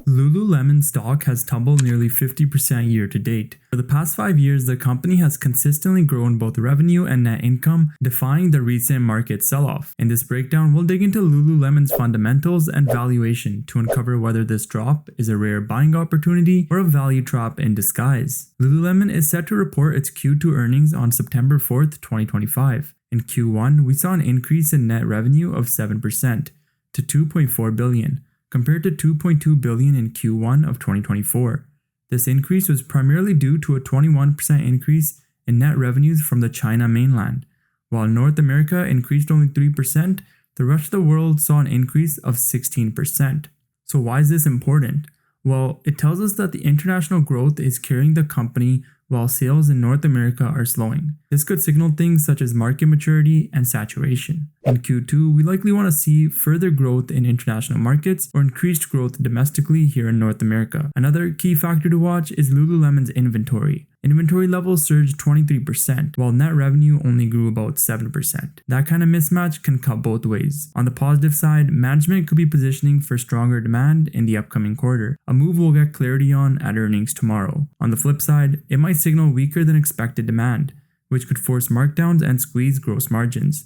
Lululemon stock has tumbled nearly 50% year to date. For the past 5 years, the company has consistently grown both revenue and net income, defying the recent market sell-off. In this breakdown, we'll dig into Lululemon's fundamentals and valuation to uncover whether this drop is a rare buying opportunity or a value trap in disguise. Lululemon is set to report its Q2 earnings on September 4th, 2025. In Q1, we saw an increase in net revenue of 7% to $2.4 billion. Compared to $2.2 billion in Q1 of 2024. This increase was primarily due to a 21% increase in net revenues from the China mainland. While North America increased only 3%, the rest of the world saw an increase of 16%. So why is this important? Well, it tells us that the international growth is carrying the company while sales in North America are slowing. This could signal things such as market maturity and saturation. In Q2, we likely want to see further growth in international markets or increased growth domestically here in North America. Another key factor to watch is Lululemon's inventory. Inventory levels surged 23%, while net revenue only grew about 7%. That kind of mismatch can cut both ways. On the positive side, management could be positioning for stronger demand in the upcoming quarter, a move we'll get clarity on at earnings tomorrow. On the flip side, it might signal weaker than expected demand, which could force markdowns and squeeze gross margins.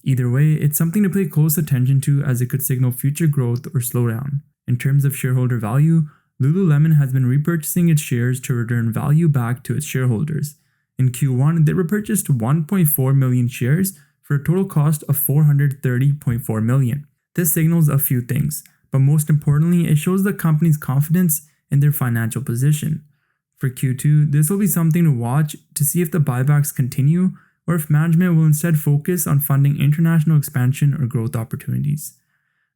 Either way, it's something to pay close attention to as it could signal future growth or slowdown. In terms of shareholder value, Lululemon has been repurchasing its shares to return value back to its shareholders. In Q1, they repurchased 1.4 million shares for a total cost of $430.4 million. This signals a few things, but most importantly, it shows the company's confidence in their financial position. For Q2, this will be something to watch to see if the buybacks continue or if management will instead focus on funding international expansion or growth opportunities.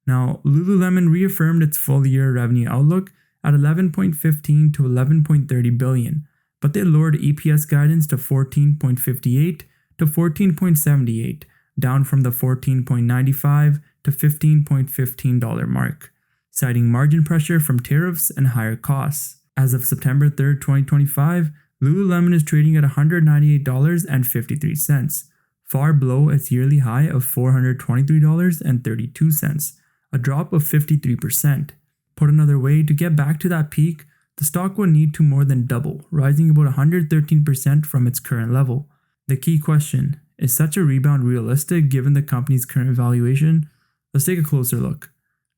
Now, Lululemon reaffirmed its full-year revenue outlook at $11.15 to $11.30 billion, but they lowered EPS guidance to $14.58 to $14.78, down from the $14.95 to $15.15 mark, citing margin pressure from tariffs and higher costs. As of September 3rd, 2025, Lululemon is trading at $198.53, far below its yearly high of $423.32, a drop of 53%. Put another way, to get back to that peak, the stock would need to more than double, rising about 113% from its current level. The key question, is such a rebound realistic given the company's current valuation? Let's take a closer look.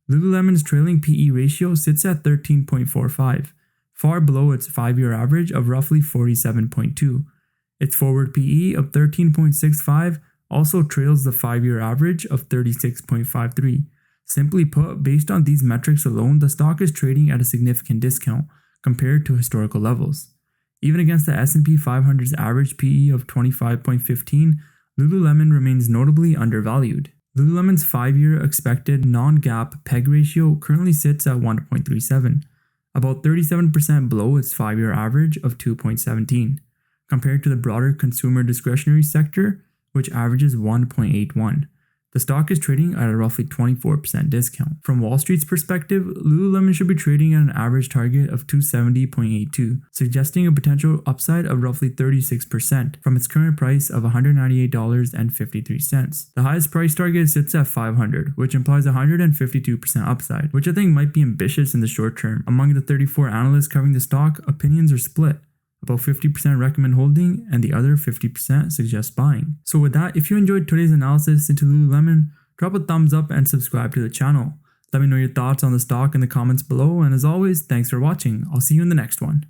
Lululemon's trailing PE ratio sits at 13.45, far below its 5-year average of roughly 47.2. Its forward PE of 13.65 also trails the 5-year average of 36.53. Simply put, based on these metrics alone, the stock is trading at a significant discount compared to historical levels. Even against the S&P 500's average PE of 25.15, Lululemon remains notably undervalued. Lululemon's 5-year expected non-GAAP PEG ratio currently sits at 1.37, about 37% below its 5-year average of 2.17, compared to the broader consumer discretionary sector, which averages 1.81. The stock is trading at a roughly 24% discount. From Wall Street's perspective, Lululemon should be trading at an average target of 270.82, suggesting a potential upside of roughly 36% from its current price of $198.53. The highest price target sits at $500, which implies a 152% upside, which I think might be ambitious in the short term. Among the 34 analysts covering the stock, opinions are split. About 50% recommend holding and the other 50% suggest buying. So with that, if you enjoyed today's analysis into Lululemon, drop a thumbs up and subscribe to the channel. Let me know your thoughts on the stock in the comments below, and as always, thanks for watching. I'll see you in the next one.